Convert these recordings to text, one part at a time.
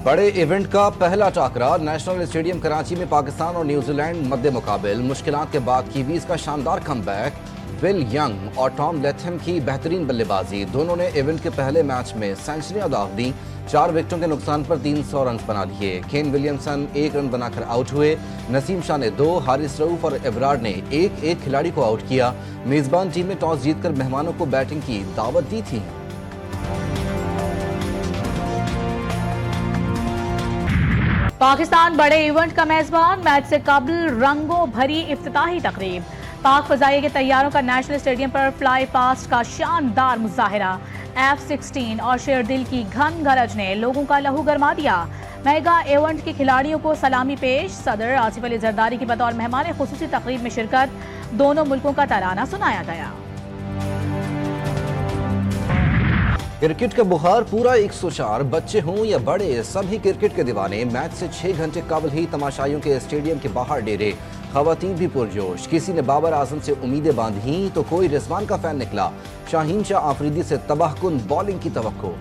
بڑے ایونٹ کا پہلا ٹاکرا نیشنل اسٹیڈیم کراچی میں پاکستان اور نیوزی لینڈ مد مقابل۔ مشکلات کے بعد کیویز کا شاندار کم بیک، ول ینگ اور ٹام لیتھم کی بہترین بلے بازی، دونوں نے ایونٹ کے پہلے میچ میں سینچریاں داغ دیں۔ 4 وکٹوں کے نقصان پر 300 رنز بنا لیے۔ کین ولیمسن 1 رن بنا کر آؤٹ ہوئے، نسیم شاہ نے 2، حارث رؤوف اور ابرار نے ایک کھلاڑی کو آؤٹ کیا۔ میزبان ٹیم نے ٹاس جیت کر مہمانوں کو بیٹنگ کی دعوت دی تھی۔ پاکستان بڑے ایونٹ کا میزبان، میچ سے قبل رنگوں بھری افتتاحی تقریب۔ پاک فضائیہ کے طیاروں کا نیشنل اسٹیڈیم پر فلائی پاسٹ کا شاندار مظاہرہ۔ F-16 اور شیردل کی گھن گرج نے لوگوں کا لہو گرما دیا۔ میگا ایونٹ کے کھلاڑیوں کو سلامی پیش، صدر آصف علی زرداری کی بطور مہمان خصوصی تقریب میں شرکت، دونوں ملکوں کا ترانہ سنایا گیا۔ کرکٹ کا بخار پورا 104، بچے ہوں یا بڑے سبھی کرکٹ کے دیوانے۔ میچ سے 6 گھنٹے قبل ہی تماشائیوں کے اسٹیڈیم کے باہر ڈیرے، خواتین بھی پرجوش۔ کسی نے بابر اعظم سے امیدیں باندھیں تو کوئی رضوان کا فین نکلا۔ شاہین شاہ آفریدی سے تباہ کن بالنگ کی توقع۔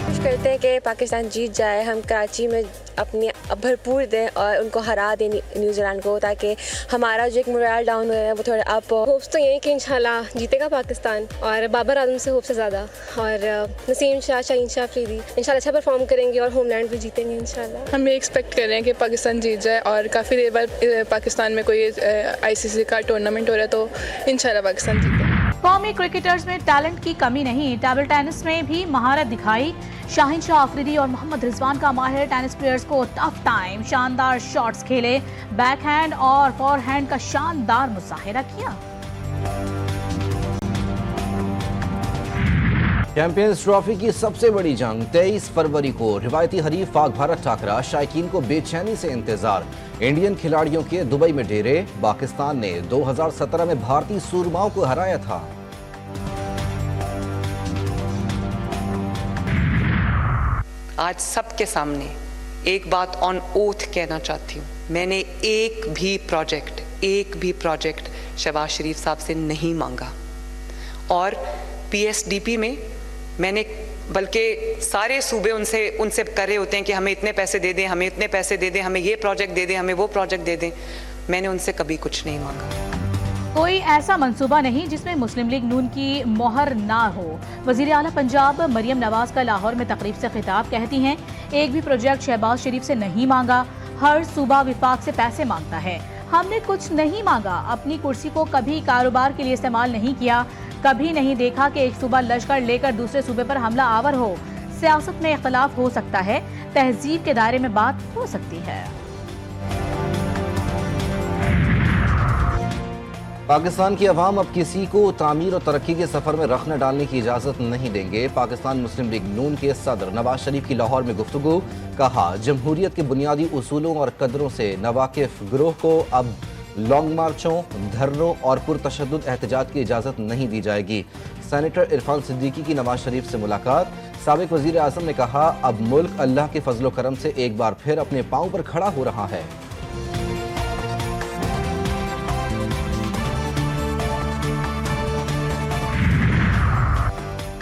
کوشش کرتے ہیں کہ پاکستان جیت جائے، ہم کراچی میں اپنی بھرپور دیں اور ان کو ہرا دیں نیوزی لینڈ کو، تاکہ ہمارا جو ایک مورال ڈاؤن ہوا ہے وہ تھوڑا اپ۔ ہوپس تو یہی کہ انشاءاللہ جیتے گا پاکستان، اور بابر اعظم سے ہوپ سے زیادہ، اور نسیم شاہ، شاہین شاہ آفریدی انشاءاللہ اچھا پرفارم کریں گے اور ہوم لینڈ بھی جیتیں گے انشاءاللہ۔ ہم یہ ایکسپیکٹ کر رہے ہیں کہ پاکستان جیت جائے، اور کافی دیر بعد پاکستان میں کوئی ICC کا ٹورنامنٹ ہو رہا ہے، تو انشاءاللہ پاکستان جیتے۔ قومی کرکٹرز میں ٹیلنٹ کی کمی نہیں، ٹیبل ٹینس میں بھی مہارت دکھائی۔ شاہین شاہ آفریدی اور محمد رضوان کا ماہر ٹینس پلیئرز کو ٹف ٹائم، شاندار شاٹس کھیلے، بیک ہینڈ اور فور ہینڈ کا شاندار مظاہرہ کیا۔ چیمپئنز ٹرافی کی سب سے بڑی جنگ 23 فروری کو، روایتی حریف پاک بھارت ٹاکرا، شائقین کو بے چینی سے انتظار۔ انڈین کھلاڑیوں کے دبئی میں ڈیرے، پاکستان نے 2017 میں بھارتی سورماؤں کو ہرایا تھا۔ آج سب کے سامنے ایک بات آن اوتھ کہنا چاہتی ہوں، میں نے ایک بھی پروجیکٹ شہباز شریف صاحب سے نہیں مانگا، اور PSDP میں میں نے، بلکہ سارے صوبے ان سے کر رہے ہوتے ہیں کہ ہمیں اتنے پیسے دے دیں، ہمیں اتنے پیسے دے دیں، ہمیں یہ پروجیکٹ دے دیں، ہمیں وہ پروجیکٹ دے دیں، میں نے ان سے کبھی کچھ نہیں مانگا۔ کوئی ایسا منصوبہ نہیں جس میں مسلم لیگ نون کی مہر نہ ہو۔ وزیر اعلیٰ پنجاب مریم نواز کا لاہور میں تقریب سے خطاب، کہتی ہیں ایک بھی پروجیکٹ شہباز شریف سے نہیں مانگا، ہر صوبہ وفاق سے پیسے مانگتا ہے، ہم نے کچھ نہیں مانگا، اپنی کرسی کو کبھی کاروبار کے لیے استعمال نہیں کیا، کبھی نہیں دیکھا کہ ایک صوبہ لشکر لے کر دوسرے صوبے پر حملہ آور ہو۔ سیاست میں اختلاف ہو سکتا ہے، تہذیب کے دائرے میں بات ہو سکتی ہے۔ پاکستان کی عوام اب کسی کو تعمیر اور ترقی کے سفر میں رخ نہ ڈالنے کی اجازت نہیں دیں گے۔ پاکستان مسلم لیگ نون کے صدر نواز شریف کی لاہور میں گفتگو، کہا جمہوریت کے بنیادی اصولوں اور قدروں سے ناواقف گروہ کو اب لانگ مارچوں، دھرنوں اور پرتشدد احتجاج کی اجازت نہیں دی جائے گی۔ سینیٹر عرفان صدیقی کی نواز شریف سے ملاقات، سابق وزیر اعظم نے کہا اب ملک اللہ کے فضل و کرم سے ایک بار پھر اپنے پاؤں پر کھڑا ہو رہا ہے۔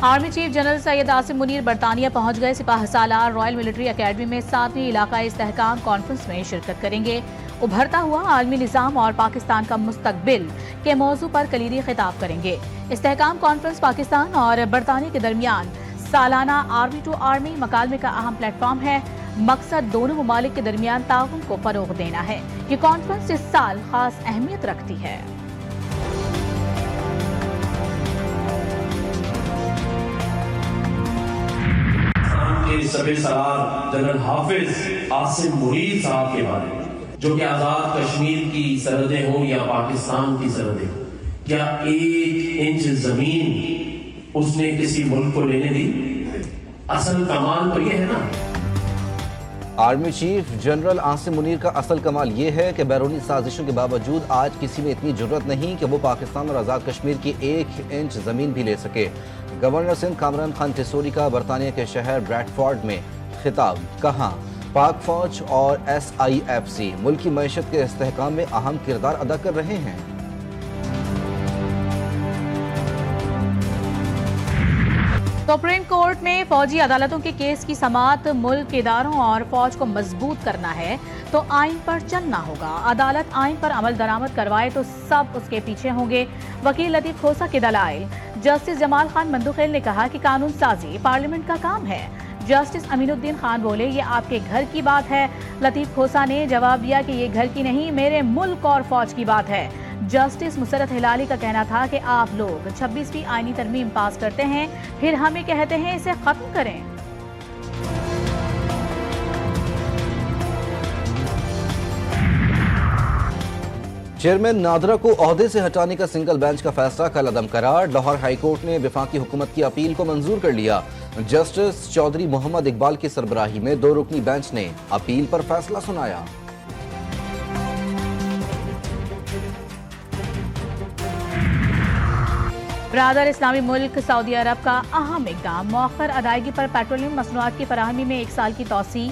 Army chief general Syed Asim Munir برطانیہ پہنچ گئے۔ سپاہ سالار رائل ملٹری اکیڈمی میں 7ویں علاقائی استحکام کانفرنس میں شرکت کریں گے۔ ابھرتا ہوا عالمی نظام اور پاکستان کا مستقبل کے موضوع پر کلیدی خطاب کریں گے۔ استحکام کانفرنس پاکستان اور برطانیہ کے درمیان سالانہ آرمی ٹو آرمی مکالمے کا اہم پلیٹ فارم ہے۔ مقصد دونوں ممالک کے درمیان تعاون کو فروغ دینا ہے۔ یہ کانفرنس اس سال خاص اہمیت رکھتی ہے۔ سبھی سالار جنرل حافظ عاصم منیر صاحب کے بارے میں، جو کہ آزاد کشمیر کی سرحدیں ہوں یا پاکستان کی سرحدیں ہوں، کیا 1 انچ زمین اس نے کسی ملک کو لینے دی؟ اصل کمال تو یہ ہے نا۔ Army chief general Asim Munir کا اصل کمال یہ ہے کہ بیرونی سازشوں کے باوجود آج کسی میں اتنی جرت نہیں کہ وہ پاکستان اور آزاد کشمیر کی 1 انچ زمین بھی لے سکے۔ گورنر سندھ کامران خان ٹیسوری کا برطانیہ کے شہر بریڈفورڈ میں خطاب، کہا پاک فوج اور SIFC ملک کی معیشت کے استحکام میں اہم کردار ادا کر رہے ہیں۔ सुप्रीम कोर्ट में फौजी अदालतों के केस की समाअत मुल्क के इदारों और फौज को मजबूत करना है तो आइन पर चलना होगा। अदालत आइन पर अमल दरामद करवाए तो सब उसके पीछे होंगे। वकील लतीफ खोसा के दलाइल। जस्टिस जमाल खान मंदुखेल ने कहा कि कानून साजी पार्लियामेंट का काम है। जस्टिस अमीनुद्दीन खान बोले ये आपके घर की बात है। लतीफ खोसा ने जवाब दिया कि ये घर की नहीं, मेरे मुल्क और फौज की बात है। जस्टिस मुसरत हिलाली का कहना था कि आप लोग 26वीं आईनी तरमीम पास करते हैं, फिर हमें कहते हैं इसे खत्म करें। चेयरमैन नादरा को ओहदे से हटाने का सिंगल बेंच का फैसला कल अदम करार। लाहौर हाई कोर्ट ने वफाकी हुकूमत की अपील को मंजूर कर लिया। जस्टिस चौधरी मोहम्मद इकबाल की सरबराही में 2 रुकनी बेंच ने अपील पर फैसला सुनाया। ब्रादर इस्लामी मुल्क सऊदी अरब का अहम इक़दाम। मौखर अदायगी पर पेट्रोलियम मसनूआत की फराहमी में 1 साल की तौसी।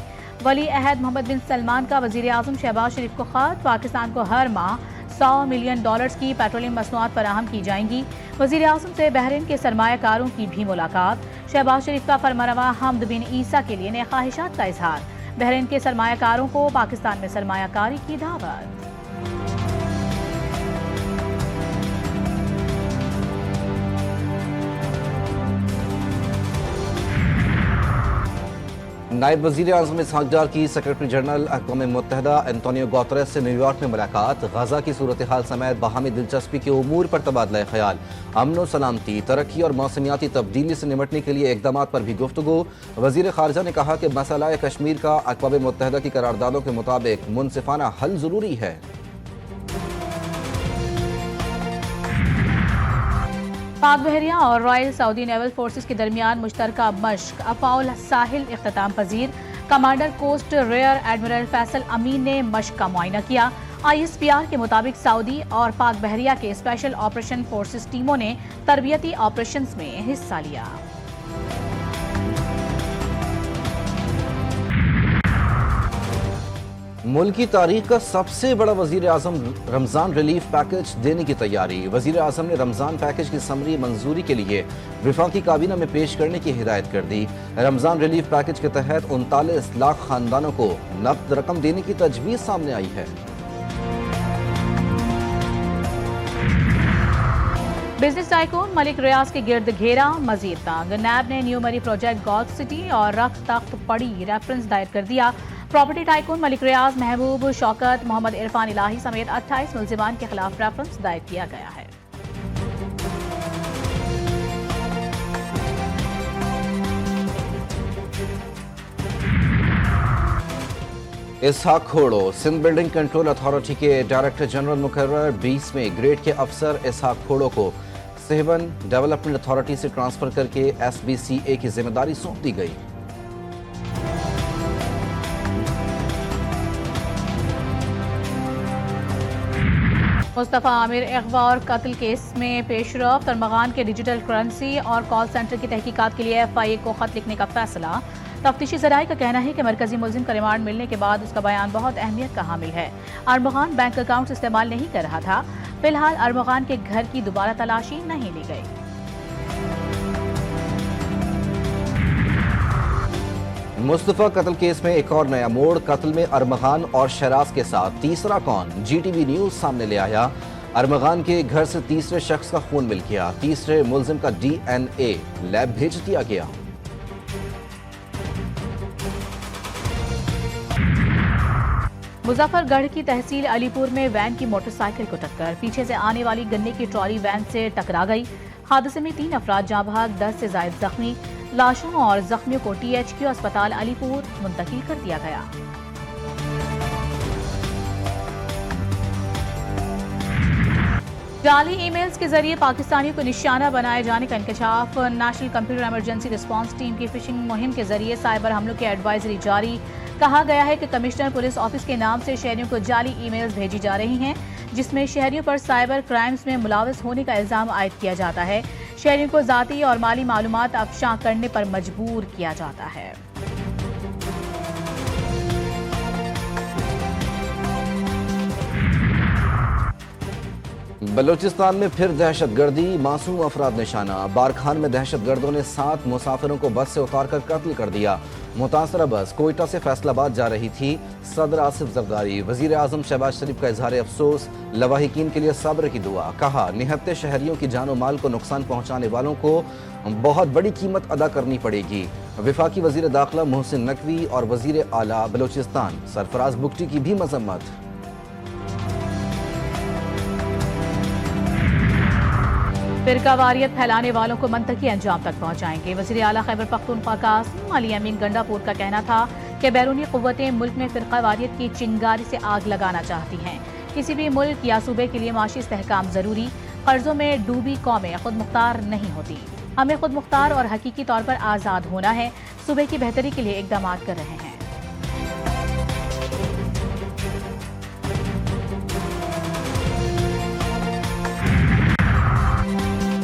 वली अहद मोहम्मद बिन सलमान का वज़ीर आज़म शहबाज शरीफ को खत। पाकिस्तान को हर माह $100 मिलियन की पेट्रोलियम मसनूआत फराहम की जाएंगी। वज़ीर आज़म से बहरीन के सरमायाकारों की भी मुलाकात। शहबाज शरीफ का फरमानवा हमद बिन ईसा के लिए नए ख्वाहिशात का इजहार। बहरीन के सरमायाकारों को पाकिस्तान में सरमायाकारी की दावत। नायब वज़ीर आज़म इसहाक डार की सेक्रेटरी जनरल अक़वाम मुत्तहिदा एंटोनियो गुतेरेस से न्यूयॉर्क में मुलाकात। गजा की सूरत हाल समेत बाहमी दिलचस्पी के उमूर पर तबादला ख्याल। अमन व सलामती, तरक्की और मौसमियाती तब्दीली से निमटने के लिए इक़दामात पर भी गुफ्तगू। वज़ीर ख़ारजा ने कहा कि मसला कश्मीर का अक़वाम मुत्तहिदा की करारदादों के मुताबिक मुनसिफाना हल ज़रूरी है। पाक बहरिया और रॉयल सऊदी नेवल फोर्सेस के दरमियान मुश्तरका मश्क अफाउल साहिल इख्तिताम पजीर। Commander coast rear admiral Faisal Amin ने मश्क का मुआयना किया। ISPR के मुताबिक सऊदी और पाक बहरिया के स्पेशल ऑपरेशन फोर्सेस टीमों ने तरबियती ऑपरेशंस में हिस्सा लिया। मुल्क की तारीख का सबसे बड़ा वज़ीर आज़म रमज़ान रिलीफ पैकेज देने की तैयारी। वज़ीर आज़म ने रमज़ान पैकेज की समरी मंजूरी के लिए वफाकी काबीना में पेश करने की हिदायत कर दी। रमज़ान रिलीफ पैकेज के तहत 39 लाख खानदानों को नकद रकम देने की तजवीज़ सामने आई है। बिजनेस टाइकून मलिक रियाज के गिर्द घेरा मजीद तंग। नैब ने न्यू मरी प्रोजेक्ट गोल्फ सिटी और रख तख्त पड़ी रेफरेंस दायर कर दिया। प्रॉपर्टी टाइकून मलिक रियाज, महबूब, शौकत, मोहम्मद इरफान इलाही समेत 28 मुल्जिमान के खिलाफ रेफरेंस दायर किया गया है। इसहाक खोड़ो सिंध बिल्डिंग कंट्रोल अथॉरिटी के डायरेक्टर जनरल मुकर्रर। 20वें ग्रेड के अफसर इसहाक खोड़ो को सेवन डेवलपमेंट अथॉरिटी से ट्रांसफर करके SBCA की जिम्मेदारी सौंप दी गई। मुस्तफ़ा आमिर अगवा और कत्ल केस में पेशरफ्त। अरमगान के डिजिटल करेंसी और कॉल सेंटर की तहकीकात के लिए FIA को खत लिखने का फैसला। तफ्तीशी ज़राए का कहना है कि मरकजी मुलजिम का रिमांड मिलने के बाद उसका बयान बहुत अहमियत का हामिल है। अरमगान बैंक अकाउंट्स इस्तेमाल नहीं कर रहा था। फिलहाल अरमगान के घर की दोबारा तलाशी नहीं ली गई। मुस्तफ़ा कत्ल केस में एक और नया मोड़। कत्ल में अरमगान और शहराज के साथ तीसरा कौन, GTV न्यूज सामने ले आया। अरमगान के घर से तीसरे शख्स का खून मिल गया। तीसरे मुलजिम का DNA लैब भेज दिया गया। मुजफ्फरगढ़ की तहसील अलीपुर में वैन की मोटरसाइकिल को टक्कर। पीछे से आने वाली गन्ने की ट्रॉली वैन से टकरा गई। हादसे में 3 अफराद जाँ बहक, 10 से जायद जख्मी। लाशों और जख्मियों को THQ अस्पताल अलीपुर मुंतकिल कर दिया गया। जाली ईमेल्स के जरिए पाकिस्तानियों को निशाना बनाए जाने का इंकशाफ। National computer emergency response team की फिशिंग मुहिम के जरिए साइबर हमलों की एडवाइजरी जारी। कहा गया है कि कमिश्नर पुलिस ऑफिस के नाम से शहरियों को जाली ईमेल्स भेजी जा रही हैं, जिसमें शहरियों पर साइबर क्राइम्स में मुलाविस होने का इल्जाम आयद किया जाता है। शहरियों को ज़ाती और माली मालूमात अफशा करने पर मजबूर किया जाता है। बलूचिस्तान में फिर दहशतगर्दी, मासूम अफराद निशाना। बारखान में दहशतगर्दों ने 7 मुसाफिरों को बस से उतारकर कत्ल कर दिया। मुतासरा बस कोयटा से फैसलाबाद जा रही थी। सदर आसिफ जरदारी, वजीर आजम शहबाज शरीफ का इजहार अफसोस, लवाहिकीन के लिए सब्र की दुआ। कहा, निहत्ते शहरियों की जानो माल को नुकसान पहुंचाने वालों को बहुत बड़ी कीमत अदा करनी पड़ेगी। वफाकी वजीर दाखिला मोहसिन नकवी और वजीर आला बलूचिस्तान सरफराज बुगटी की भी मजम्मत। फिरकावारियत फैलाने वालों को मंतकी अंजाम तक पहुंचाएंगे। वज़ीर आला खैबर पख्तूनख्वा कासिम अली अमीन गंडापुर का कहना था कि बैरूनी क़ुव्वतें मुल्क में फिरकावारियत की चिंगारी से आग लगाना चाहती हैं। किसी भी मुल्क या सूबे के लिए माशी इस्तेहकाम ज़रूरी। कर्जों में डूबी कौमें खुद मुख्तार नहीं होती। हमें खुद मुख्तार और हकीकी तौर पर आज़ाद होना है। सूबे की बेहतरी के लिए इक़दाम कर रहे हैं।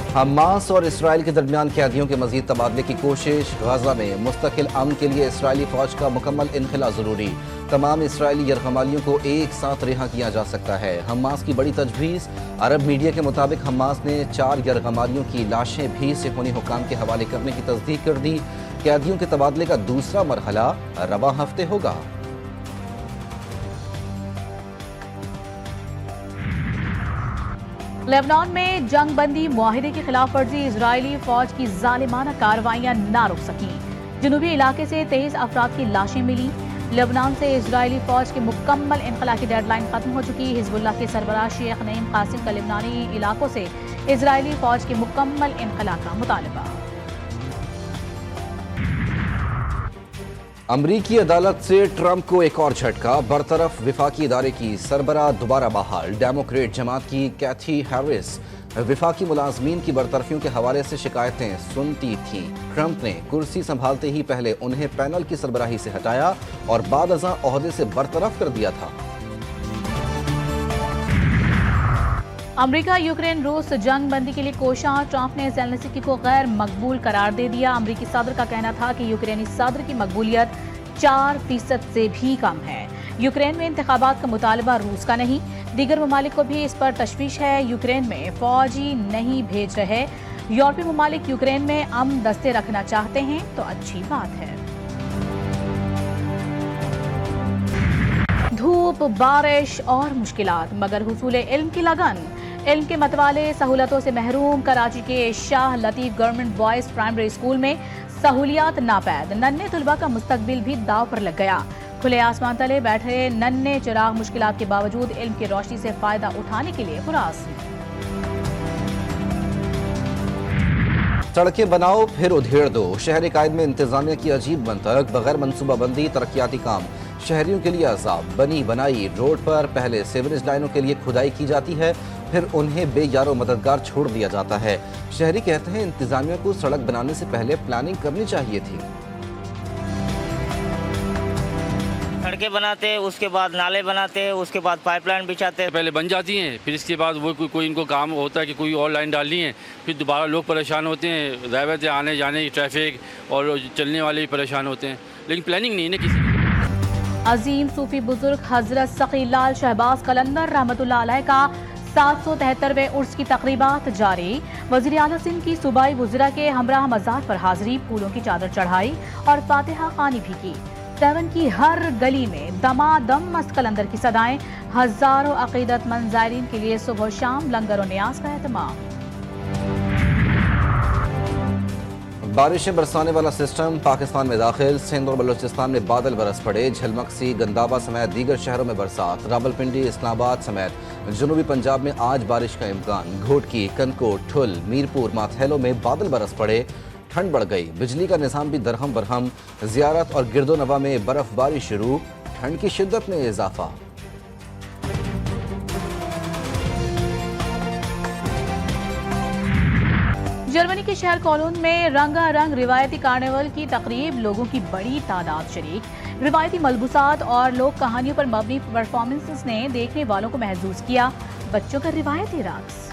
हमास और इसराइल के दरमियान कैदियों के मजीद तबादले की कोशिश। गाजा में मुस्तकिल अमन के लिए इसराइली फौज का मुकम्मल इनखला जरूरी। तमाम इसराइली यरगमालियों को एक साथ रिहा किया जा सकता है। हमास की बड़ी तजवीज़। अरब मीडिया के मुताबिक हमास ने 4 यरगमालियों की लाशें भी सिहोनी हुकाम के हवाले करने की तस्दीक कर दी। कैदियों के तबादले का दूसरा मरहला रवा हफ्ते होगा। लेबनान में जंग बंदी मुआहिदे की खिलाफ वर्जी, इजरायली फौज की जालिमाना कार्रवाइयां ना रुक सकी। जनूबी इलाके से 23 अफराद की लाशें मिली। लेबनान से इजरायली फौज के मुकम्मल इनखला की डेडलाइन खत्म हो चुकी। हिजबुल्लाह के सरबराह शेख नईम कासिम का लेबनानी इलाकों से इजरायली फौज के मुकम्मल इनखला का मुतालबा। अमरीकी अदालत से ट्रंप को एक और झटका। बरतरफ विफाकी इदारे की सरबराह दोबारा बहाल। डेमोक्रेट जमात की कैथी हैरिस विफाकी मुलाजमीन की बरतरफियों के हवाले से शिकायतें सुनती थी। ट्रंप ने कुर्सी संभालते ही पहले उन्हें पैनल की सरबराही से हटाया और बाद अज़ां ओहदे से बरतरफ कर दिया था। अमेरिका यूक्रेन रूस जंग बंदी के लिए कोशां। ट्रंप ने ज़ेलेंस्की को गैर मकबूल करार दे दिया। अमेरिकी सदर का कहना था कि यूक्रेनी सदर की मकबूलियत 4% से भी कम है। यूक्रेन में इंतखाबात का मुतालबा रूस का नहीं। दीगर ममालिक को भी इस पर तशवीश है। यूक्रेन में फौजी नहीं भेज रहे। यूरोपीय ममालिक यूक्रेन में अमन दस्ते रखना चाहते हैं तो अच्छी बात है। धूप, बारिश और मुश्किलात, मगर हुसूल इल्म की लगन। इल्म के मतवाले सहूलतों से महरूम। कराची के Shah Latif government boys primary school में सहूलियात नापैद। नन्हे तलबा का मुस्तकबिल भी दाव पर लग गया। खुले आसमान तले बैठे नन्हे चिराग मुश्किलात के बावजूद इल्म की रोशनी से फायदा उठाने के लिए पुरास। सड़कें बनाओ फिर उधेड़ दो। शहर कायद में इंतजामिया की अजीब मंतक। बगैर मनसूबाबंदी तरक्याती काम शहरियों के लिए अजाब। बनी बनाई रोड पर पहले सीवरेज लाइनों के लिए खुदाई की जाती है, फिर उन्हें बेयारो मददगार छोड़ दिया जाता है। शहरी कहते हैं इंतजामिया को सड़क बनाने से पहले प्लानिंग करनी चाहिए थी। सड़कें बनाते, उसके बाद नाले बनाते, उसके बाद पाइपलाइन बिछाते। पहले बन जाती हैं, फिर इसके बाद वो कोई इनको काम होता है कि कोई और लाइन डालनी है, फिर दोबारा लोग परेशान होते हैं। ड्राइवर से आने जाने की ट्रैफिक और चलने वाले भी परेशान होते हैं, लेकिन प्लानिंग नहीं है किसी। अजीम सूफी बुजुर्ग हजरत सखी लाल शहबाज कलंदर रहमतुल्लाह अलैह का 773वें उर्स की तकरीबात जारी। वज़ीर आला सिंध की सूबाई वज़ीरा के हमराह मज़ार पर हाजिरी, फूलों की चादर चढ़ाई और फातिहा खानी भी की। 7 की हर गली में दमादम मस्त कलंदर की सदाएं। हजारों अकीदतमंद ज़ायरीन के लिए सुबह शाम लंगर और न्याज का एहतमाम। बारिशें बरसाने वाला सिस्टम पाकिस्तान में दाखिल। सिंध और बलूचिस्तान में बादल बरस पड़े। झलमक्सी, गंदावा समेत दीगर शहरों में बरसात। रावलपिंडी, इस्लामाबाद समेत जनूबी पंजाब में आज बारिश का इम्कान। घोटकी, कनकोट, ठुल, मीरपुर, माथैलों में बादल बरस पड़े। ठंड बढ़ गई। बिजली का निज़ाम भी दरहम बरहम। ज़ियारत और गिरदोनवा में बर्फबारी शुरू। ठंड की शिद्दत में इजाफा। जर्मनी के शहर कोलोन में रंगारंग रिवायती कार्निवल की तकरीब। लोगों की बड़ी तादाद शरीक। रिवायती मलबूसात और लोक कहानियों पर मबनी परफॉर्मेंसेस ने देखने वालों को महजूज किया। बच्चों का रिवायती रक्स।